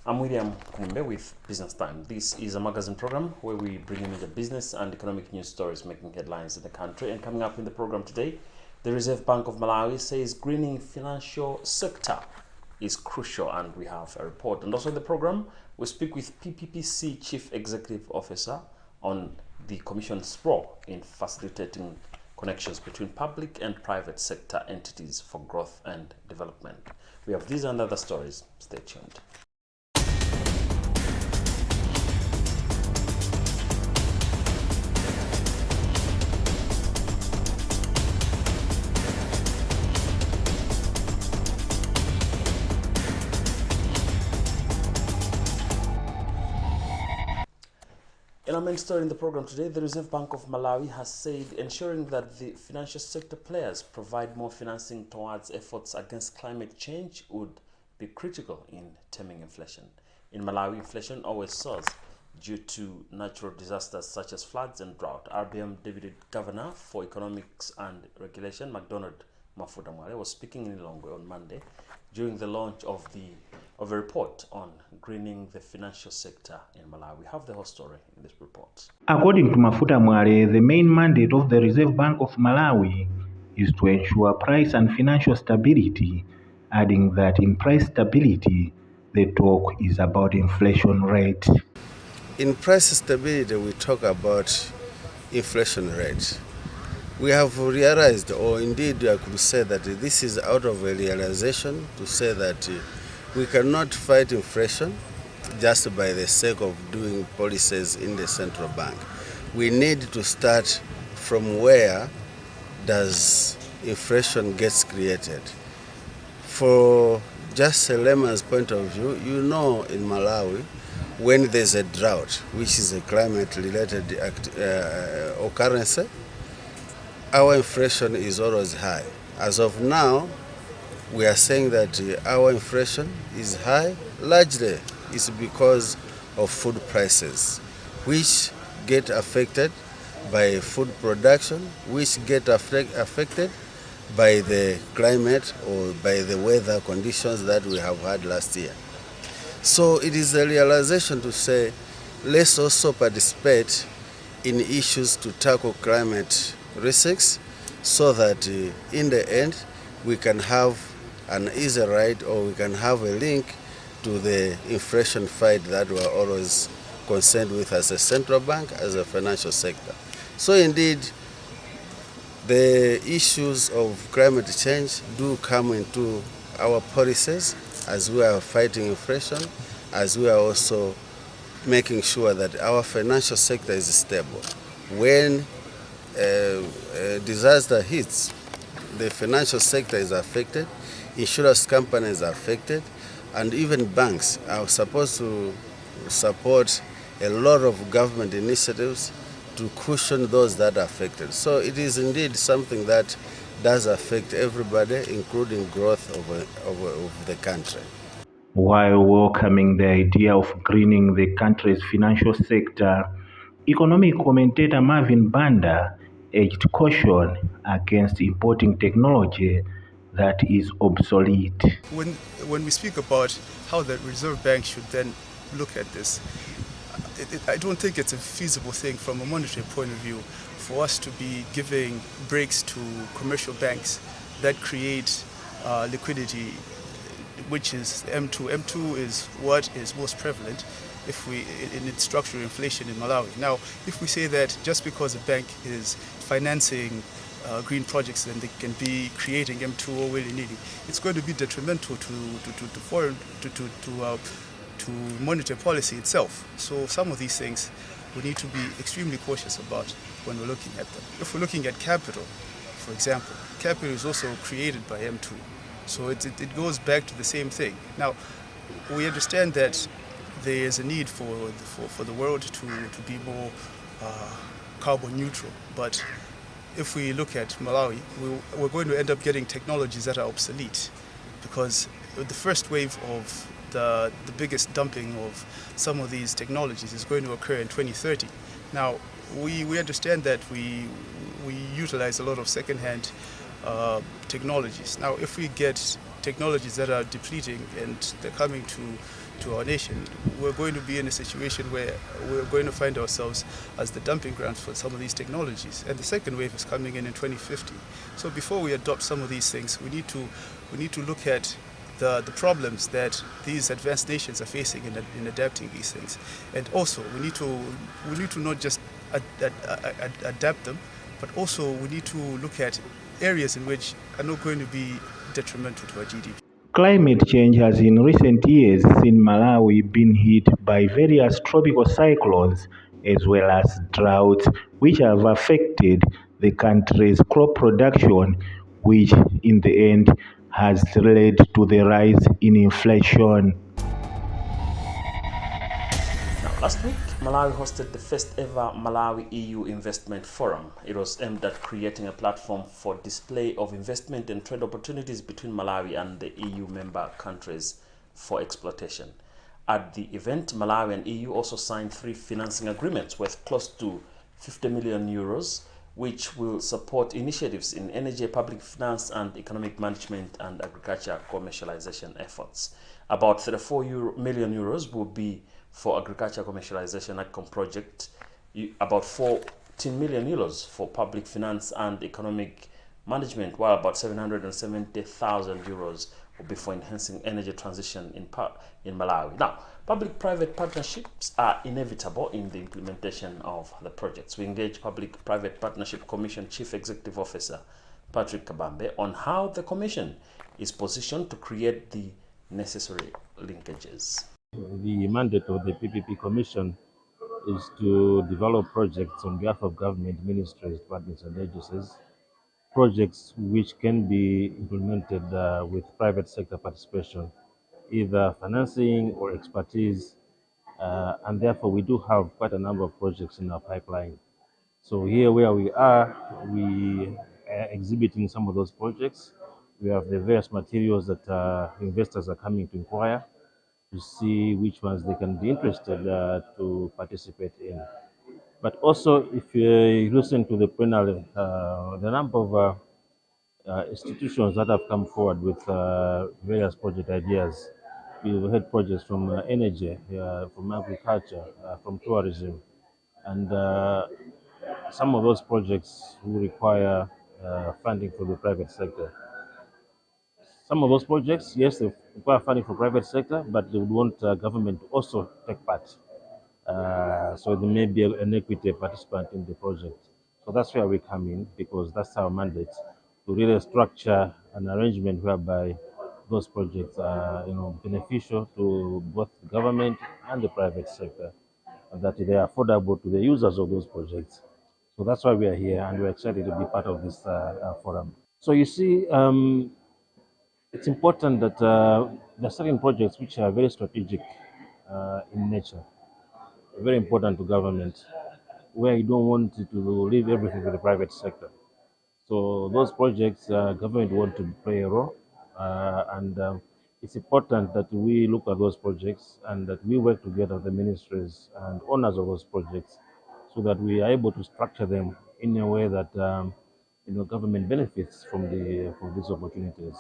I'm William Kumwembe with Business Time. This is a magazine program where we bring you major business and economic news stories making headlines in the country. And coming up in the program today, the Reserve Bank of Malawi says greening financial sector is crucial, and we have a report. And also in the program, we speak with PPPC Chief Executive Officer on the Commission's role in facilitating connections between public and private sector entities for growth and development. We have these and other stories. Stay tuned. In our main story in the program today, the Reserve Bank of Malawi has said ensuring that the financial sector players provide more financing towards efforts against climate change would be critical in taming inflation. In Malawi, inflation always soars due to natural disasters such as floods and drought. RBM Deputy Governor for Economics and Regulation, McDonald Mafudamwale, was speaking in Lilongwe on Monday during the launch of a report on greening the financial sector in Malawi. We have the whole story in this report. According to Mafudamwale, the main mandate of the Reserve Bank of Malawi is to ensure price and financial stability, adding that in price stability, the talk is about inflation rate. In price stability, we talk about inflation rate. We have realized, or indeed I could say that this is out of a realization to say that we cannot fight inflation just by the sake of doing policies in the central bank. We need to start from where does inflation gets created. For just a layman's point of view, you know in Malawi, when there's a drought, which is a climate-related occurrence, our inflation is always high. As of now, we are saying that our inflation is high. Largely, it's because of food prices, which get affected by food production, which get affected by the climate or by the weather conditions that we have had last year. So it is a realization to say, let's also participate in issues to tackle climate risks so that in the end we can have an easy ride, or we can have a link to the inflation fight that we are always concerned with as a central bank, as a financial sector. So indeed, the issues of climate change do come into our policies as we are fighting inflation, as we are also making sure that our financial sector is stable. When a disaster hits, the financial sector is affected, insurance companies are affected, and even banks are supposed to support a lot of government initiatives to cushion those that are affected. So it is indeed something that does affect everybody, including growth of the country. While welcoming the idea of greening the country's financial sector, economic commentator Marvin Banda urged caution against importing technology that is obsolete. When we speak about how the Reserve Bank should then look at this, I don't think it's a feasible thing from a monetary point of view for us to be giving breaks to commercial banks that create liquidity, which is M2. M2 is what is most prevalent in its structural inflation in Malawi. Now, if we say that just because a bank is financing green projects, then they can be creating M2 willy-nilly, it's going to be detrimental to monetary policy itself. So some of these things we need to be extremely cautious about when we're looking at them. If we're looking at capital, for example, capital is also created by M2. So it goes back to the same thing. Now, we understand that there is a need for the world to be more carbon neutral, but if we look at Malawi, we're going to end up getting technologies that are obsolete, because the first wave of the biggest dumping of some of these technologies is going to occur in 2030. Now, we understand that we utilize a lot of second-hand technologies. Now, if we get technologies that are depleting and they're coming to our nation, we're going to be in a situation where we're going to find ourselves as the dumping grounds for some of these technologies. And the second wave is coming in 2050. So before we adopt some of these things, we need to look at the problems that these advanced nations are facing in adapting these things. And also, we need to not just adapt them, but also we need to look at areas in which are not going to be detrimental to our GDP. Climate change has in recent years seen Malawi being hit by various tropical cyclones as well as droughts, which have affected the country's crop production, which in the end has led to the rise in inflation. Now, last week, Malawi hosted the first ever Malawi EU Investment Forum. It was aimed at creating a platform for display of investment and trade opportunities between Malawi and the EU member countries for exploitation. At the event, Malawi and EU also signed 3 financing agreements worth close to 50 million euros, which will support initiatives in energy, public finance, and economic management and agriculture commercialization efforts. About 34 million euros will be for agriculture commercialization outcome project, about 14 million euros for public finance and economic management, while about 770,000 euros will be for enhancing energy transition in Malawi. Now, public-private partnerships are inevitable in the implementation of the projects. We engage Public-Private Partnership Commission Chief Executive Officer Patrick Kabambe on how the Commission is positioned to create the necessary linkages. The mandate of the PPP Commission is to develop projects on behalf of government, ministries, departments, and agencies, projects which can be implemented with private sector participation, either financing or expertise, and therefore we do have quite a number of projects in our pipeline. So here where we are exhibiting some of those projects. We have the various materials that investors are coming to inquire to see which ones they can be interested to participate in. But also, if you listen to the panel, the number of institutions that have come forward with various project ideas. We've had projects from energy, from agriculture, from tourism, and some of those projects will require funding from the private sector. Some of those projects, yes, they require funding from private sector, but they would want government to also take part. So there may be an equity participant in the project. So that's where we come in, because that's our mandate to really structure an arrangement whereby those projects are, beneficial to both the government and the private sector, and that they are affordable to the users of those projects. So that's why we are here, and we're excited to be part of this forum. So you see, it's important that there are certain projects which are very strategic in nature, very important to government, where you don't want to leave everything to the private sector. So those projects, government want to play a role, and it's important that we look at those projects and that we work together with the ministries and owners of those projects, so that we are able to structure them in a way that government benefits from these opportunities.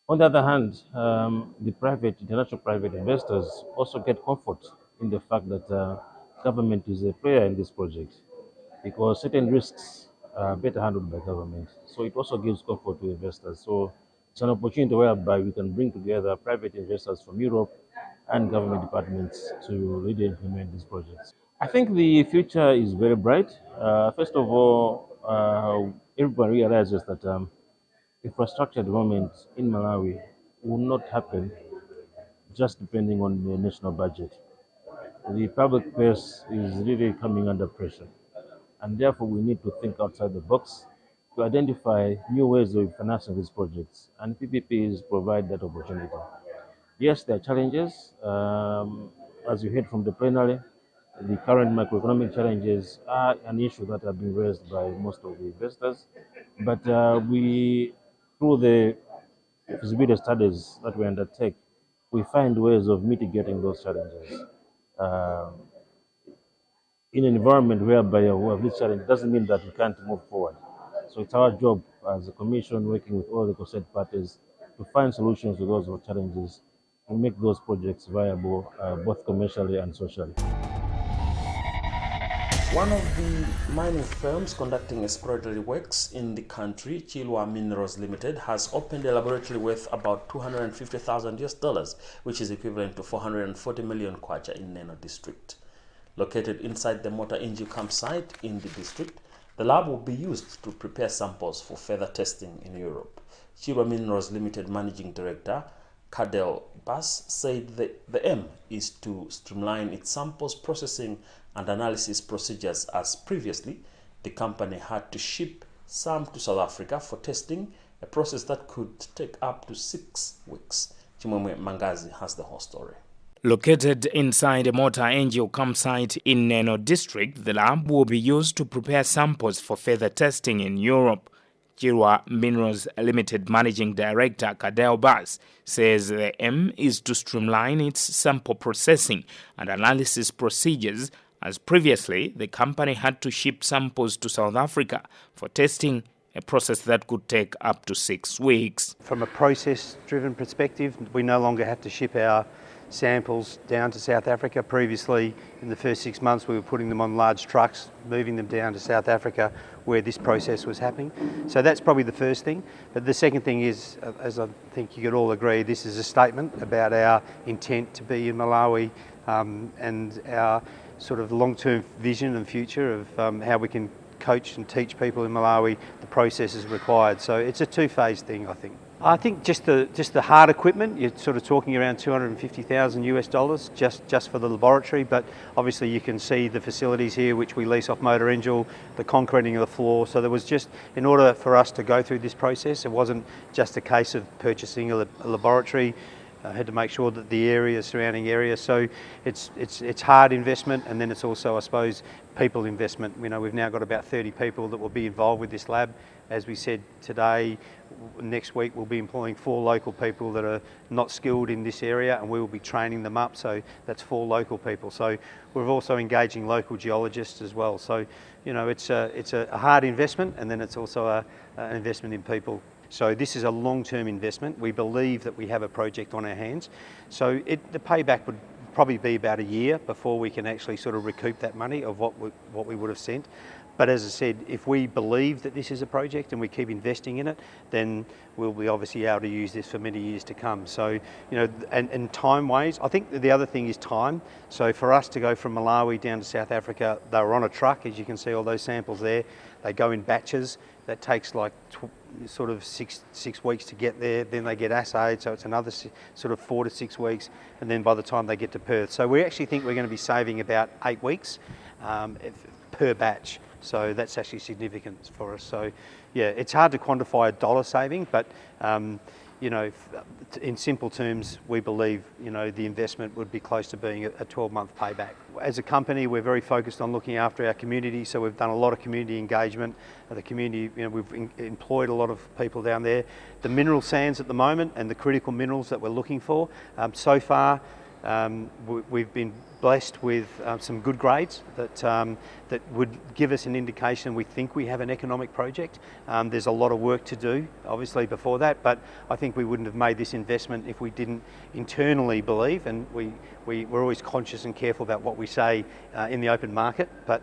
On the other hand, the international private investors also get comfort in the fact that government is a player in this project, because certain risks are better handled by government. So it also gives comfort to investors. So it's an opportunity whereby we can bring together private investors from Europe and government departments to really implement these projects. I think the future is very bright. First of all, everybody realizes that infrastructure development in Malawi will not happen just depending on the national budget. The public purse is really coming under pressure, and therefore we need to think outside the box to identify new ways of financing these projects, and PPPs provide that opportunity. Yes, there are challenges. As you heard from the plenary, the current macroeconomic challenges are an issue that have been raised by most of the investors, but through the feasibility studies that we undertake, we find ways of mitigating those challenges. Uh, in an environment whereby we have this challenge doesn't mean that we can't move forward. So it's our job as a commission working with all the concerned parties to find solutions to those challenges and make those projects viable both commercially and socially. One of the mining firms conducting exploratory works in the country, Chilwa Minerals Limited, has opened a laboratory worth about $250,000, which is equivalent to 440 million kwacha in Neno district. Located inside the Motor Inji campsite in the district, the lab will be used to prepare samples for further testing in Europe. Chilwa Minerals Limited Managing Director Cadel Bass said the aim is to streamline its samples processing and analysis procedures, as previously the company had to ship some to South Africa for testing, a process that could take up to 6 weeks. Kumwembe Mangazi has the whole story. Located inside a motor angel campsite in Neno district, the lab will be used to prepare samples for further testing in Europe. Chilwa Minerals Limited Managing Director Cadel Bass says the aim is to streamline its sample processing and analysis procedures, as previously the company had to ship samples to South Africa for testing, a process that could take up to 6 weeks. From a process-driven perspective, we no longer have to ship our samples down to South Africa. Previously, in the first 6 months, we were putting them on large trucks, moving them down to South Africa where this process was happening. So that's probably the first thing. But the second thing is, as I think you could all agree, this is a statement about our intent to be in Malawi and our sort of long-term vision and future of how we can coach and teach people in Malawi the processes required. So it's a two-phase thing, I think. I think just the hard equipment, you're sort of talking around $250,000 just for the laboratory, but obviously you can see the facilities here which we lease off Motor Angel, the concreting of the floor. So there was just, in order for us to go through this process, it wasn't just a case of purchasing a laboratory. I had to make sure that the area, surrounding area, so it's hard investment, and then it's also, I suppose, people investment. You know, we've now got about 30 people that will be involved with this lab. As we said today, next week we'll be employing 4 local people that are not skilled in this area, and we will be training them up. So that's 4 local people. So we're also engaging local geologists as well. So you know, it's a hard investment, and then it's also an investment in people. So this is a long-term investment. We believe that we have a project on our hands. So the payback would probably be about a year before we can actually sort of recoup that money of what we would have sent. But as I said, if we believe that this is a project and we keep investing in it, then we'll be obviously able to use this for many years to come. So, you know, and time-wise, I think the other thing is time. So for us to go from Malawi down to South Africa, they were on a truck, as you can see all those samples there. They go in batches. That takes like sort of six weeks to get there. Then they get assayed, so it's another sort of 4 to 6 weeks. And then by the time they get to Perth. So we actually think we're going to be saving about 8 weeks per batch. So that's actually significant for us. So yeah, it's hard to quantify a dollar saving, but you know, in simple terms, we believe, you know, the investment would be close to being a 12-month payback. As a company, we're very focused on looking after our community, so we've done a lot of community engagement. The community, you know, we've employed a lot of people down there. The mineral sands at the moment and the critical minerals that we're looking for, so far, we've been blessed with some good grades that would give us an indication we think we have an economic project. There's a lot of work to do, obviously, before that, but I think we wouldn't have made this investment if we didn't internally believe, and we're always conscious and careful about what we say in the open market, but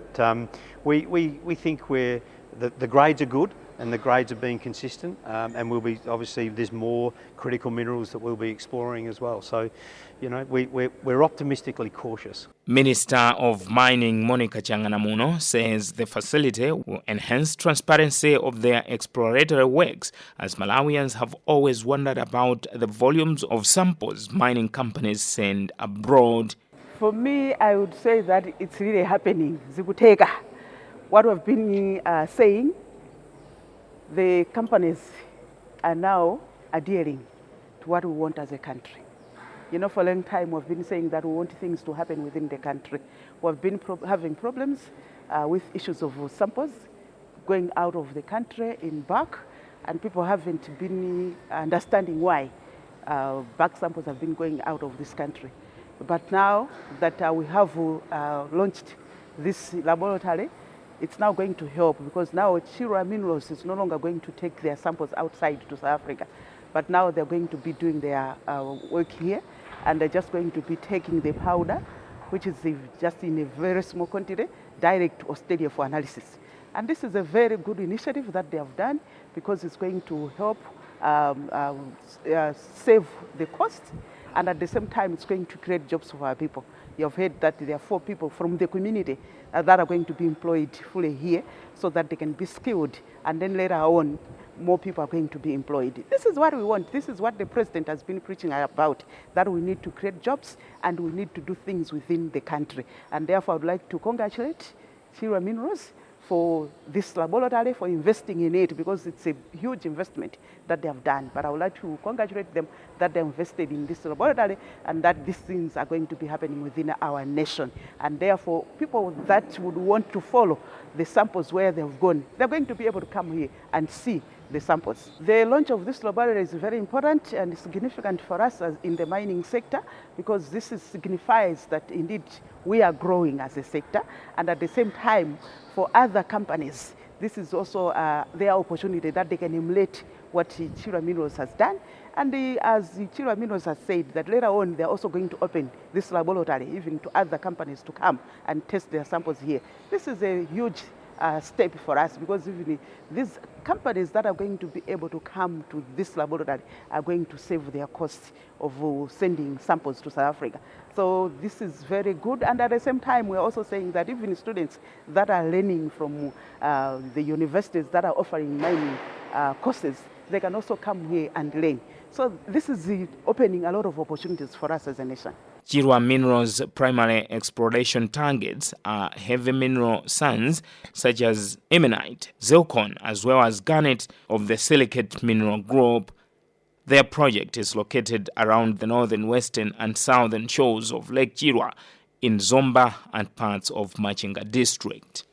we think the grades are good, and the grades are being consistent, and we'll be, obviously there's more critical minerals that we'll be exploring as well. So, you know, we're optimistically cautious. Minister of Mining Monica Changanamuno says the facility will enhance transparency of their exploratory works, as Malawians have always wondered about the volumes of samples mining companies send abroad. For me, I would say that it's really happening. Zikuteka, what we've been saying, the companies are now adhering to what we want as a country. You know, for a long time we've been saying that we want things to happen within the country. We've been having problems with issues of samples going out of the country in bulk, and people haven't been understanding why bulk samples have been going out of this country. But now that we have launched this laboratory, it's now going to help, because now Chilwa Minerals is no longer going to take their samples outside to South Africa, but now they're going to be doing their work here, and they're just going to be taking the powder, which is just in a very small quantity, direct to Australia for analysis. And this is a very good initiative that they have done, because it's going to help save the cost, and at the same time it's going to create jobs for our people. You've heard that there are 4 people from the community that are going to be employed fully here, so that they can be skilled, and then later on more people are going to be employed. This is what we want. This is what the president has been preaching about, that we need to create jobs and we need to do things within the country. And therefore I would like to congratulate Chirwa Minerals for this laboratory, for investing in it, because it's a huge investment that they have done. But I would like to congratulate them that they invested in this laboratory, and that these things are going to be happening within our nation. And therefore, people that would want to follow the samples where they've gone, they're going to be able to come here and see the samples. The launch of this laboratory is very important and significant for us as in the mining sector, because this signifies that indeed we are growing as a sector, and at the same time for other companies, this is also their opportunity that they can emulate what Chirwa Minerals has done. And as Chirwa Minerals has said, that later on they're also going to open this laboratory even to other companies to come and test their samples here. This is a huge step for us, because even these companies that are going to be able to come to this laboratory are going to save their costs of sending samples to South Africa. So this is very good, and at the same time we're also saying that even students that are learning from the universities that are offering mining courses, they can also come here and learn. So this is opening a lot of opportunities for us as a nation. Chirwa Minerals' primary exploration targets are heavy mineral sands such as ilmenite, zircon, as well as garnet of the silicate mineral group. Their project is located around the northern, western and southern shores of Lake Chirwa in Zomba and parts of Machinga district.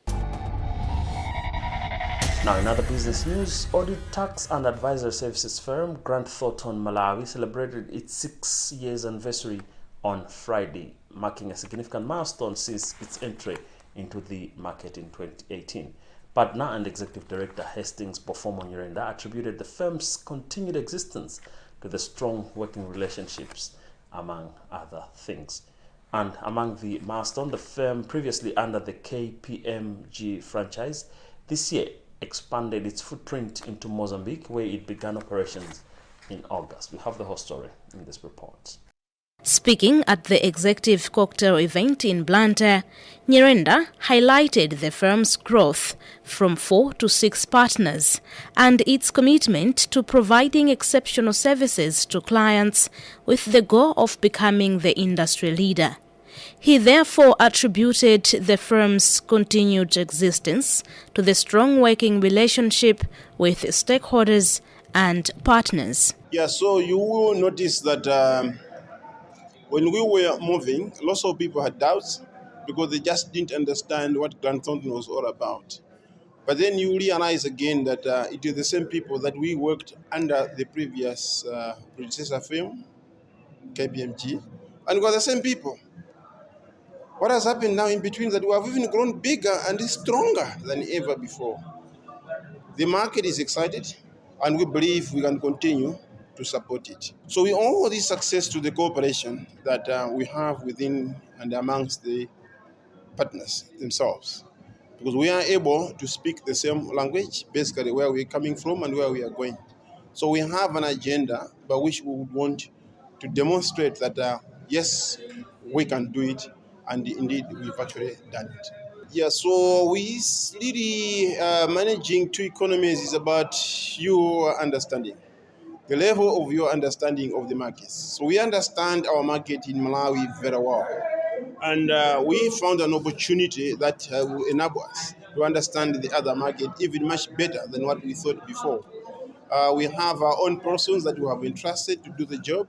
Now, in other business news, audit, tax and advisory services firm Grant Thornton Malawi celebrated its 6 years anniversary on Friday, marking a significant milestone since its entry into the market in 2018. Partner and Executive Director Hastings Bofomo-Nyirenda attributed the firm's continued existence to the strong working relationships, among other things. And among the milestone, the firm, previously under the KPMG franchise, this year expanded its footprint into Mozambique, where it began operations in August. We have the whole story in this report. Speaking at the executive cocktail event in Blantyre, Nyirenda highlighted the firm's growth from 4 to 6 partners and its commitment to providing exceptional services to clients with the goal of becoming the industry leader. He therefore attributed the firm's continued existence to the strong working relationship with stakeholders and partners. Yeah, so you will notice that when we were moving, lots of people had doubts because they just didn't understand what Grant Thornton was all about. But then you realize again that it is the same people that we worked under the previous predecessor firm, KPMG, and we are the same people. What has happened now in between is that we have even grown bigger and stronger than ever before. The market is excited, and we believe we can continue to support it. So we owe this success to the cooperation that we have within and amongst the partners themselves, because we are able to speak the same language, basically where we're coming from and where we are going. So we have an agenda by which we would want to demonstrate that, yes, we can do it, and indeed we've actually done it. Yeah, so we really managing 2 economies is about your understanding, the level of your understanding of the markets. So we understand our market in Malawi very well. And we found an opportunity that will enable us to understand the other market even much better than what we thought before. We have our own persons that we have entrusted to do the job.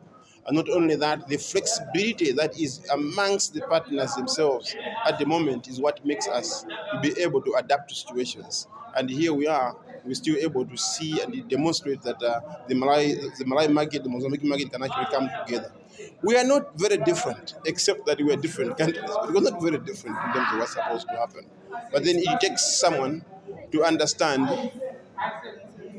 And not only that, the flexibility that is amongst the partners themselves at the moment is what makes us to be able to adapt to situations. And here we are, we're still able to see and demonstrate that the Malay market, the Mozambique market can actually come together. We are not very different, except that we are different countries. But we're not very different in terms of what's supposed to happen. But then it takes someone to understand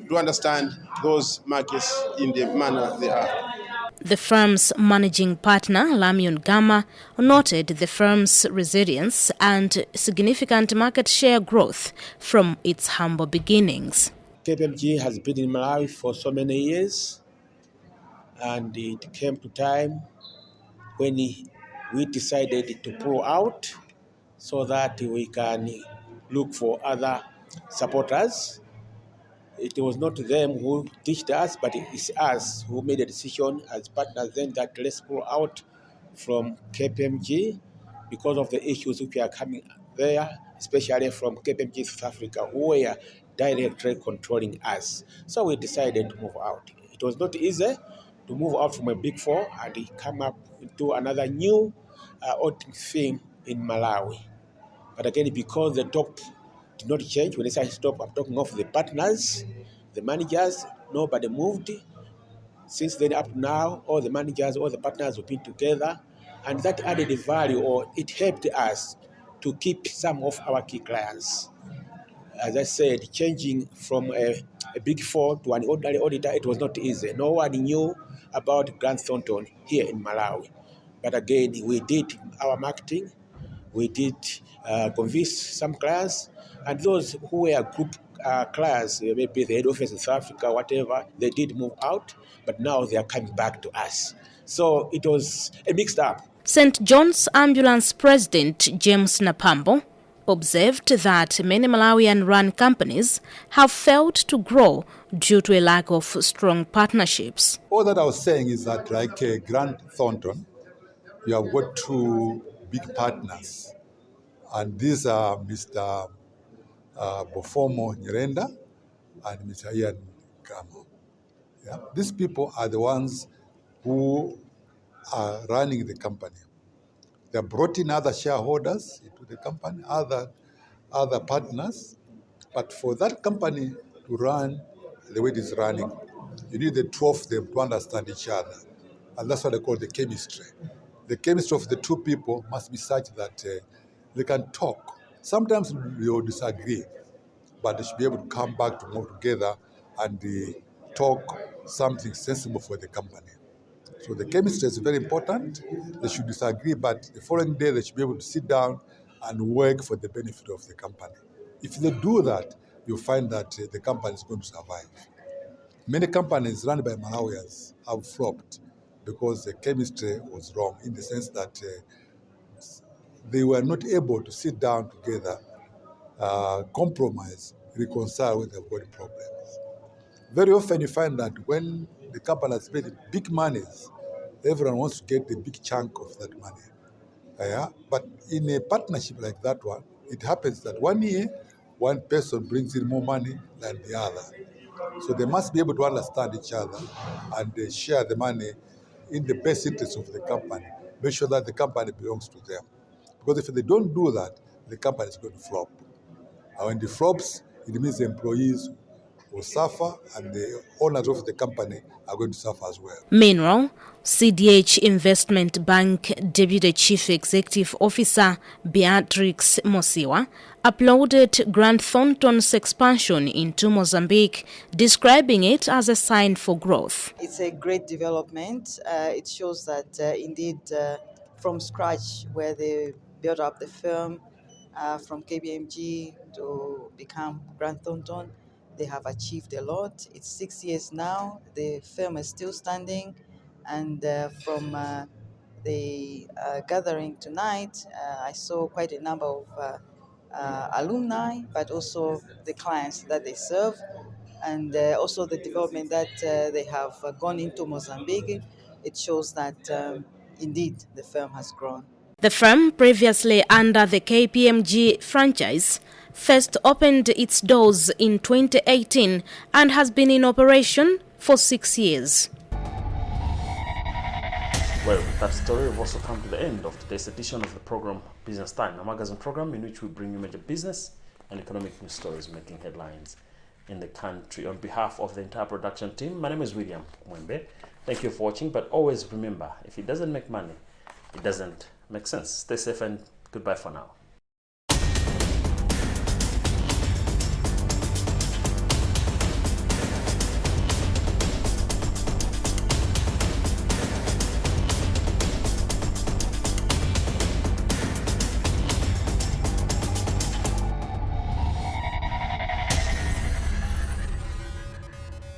to understand those markets in the manner they are. The firm's managing partner, Lamion Gama, noted the firm's resilience and significant market share growth from its humble beginnings. KPMG has been in Malawi for so many years, and it came to time when we decided to pull out so that we can look for other supporters. It was not them who teached us, but it's us who made a decision as partners then that let's pull out from KPMG because of the issues which are coming there, especially from KPMG South Africa, who were directly controlling us. So we decided to move out. It was not easy to move out from a big four and come up into another new auditing firm in Malawi. But again, because the top did not change, when I say stop, I'm talking of the partners, the managers, nobody moved. Since then up to now, all the managers, all the partners have been together, and that added value, or it helped us to keep some of our key clients. As I said, changing from a big four to an ordinary auditor, it was not easy. No one knew about Grant Thornton here in Malawi. But again, we did our marketing, we did convince some clients, and those who were group clients, maybe the head office in South Africa, whatever, they did move out, but now they are coming back to us. So it was a mixed up. St. John's Ambulance President James Napambo observed that many Malawian-run companies have failed to grow due to a lack of strong partnerships. All that I was saying is that, like Grant Thornton, you have got two big partners, and these are Mr. Bofomo Nyirenda and Mr. Ian Gama. Yeah? These people are the ones who are running the company. They brought in other shareholders into the company, other partners, but for that company to run the way it is running, you need the two of them to understand each other, and that's what I call the chemistry. The chemistry of the two people must be such that they can talk. Sometimes they will disagree, but they should be able to come back to work together and talk something sensible for the company. So the chemistry is very important. They should disagree, but the following day they should be able to sit down and work for the benefit of the company. If they do that, you'll find that the company is going to survive. Many companies run by Malawians have flopped because the chemistry was wrong, in the sense that they were not able to sit down together, compromise, reconcile when they've got problems. Very often you find that when the company has paid big monies, everyone wants to get a big chunk of that money. But in a partnership like that one, it happens that 1 year, one person brings in more money than the other. So they must be able to understand each other and share the money in the best interest of the company. Make sure that the company belongs to them. Because if they don't do that, the company is going to flop. And when it flops, it means the employees will suffer and the owners of the company are going to suffer as well. Meanwhile, CDH Investment Bank Deputy Chief Executive Officer Beatrix Mosiwa applauded Grant Thornton's expansion into Mozambique, describing it as a sign for growth. It's a great development. It shows that indeed from scratch, where they built up the firm from KPMG to become Grant Thornton, they have achieved a lot. It's 6 years now. The firm is still standing. And from the gathering tonight, I saw quite a number of alumni, but also the clients that they serve, and also the development that they have gone into Mozambique. It shows that indeed the firm has grown. The firm, previously under the KPMG franchise, first opened its doors in 2018 and has been in operation for 6 years. Well, with that story, we've also come to the end of today's edition of the program Business Time, a magazine program in which we bring you major business and economic news stories making headlines in the country. On behalf of the entire production team, my name is William Kumwembe. Thank you for watching, but always remember, if it doesn't make money, it doesn't make sense. Stay safe and goodbye for now.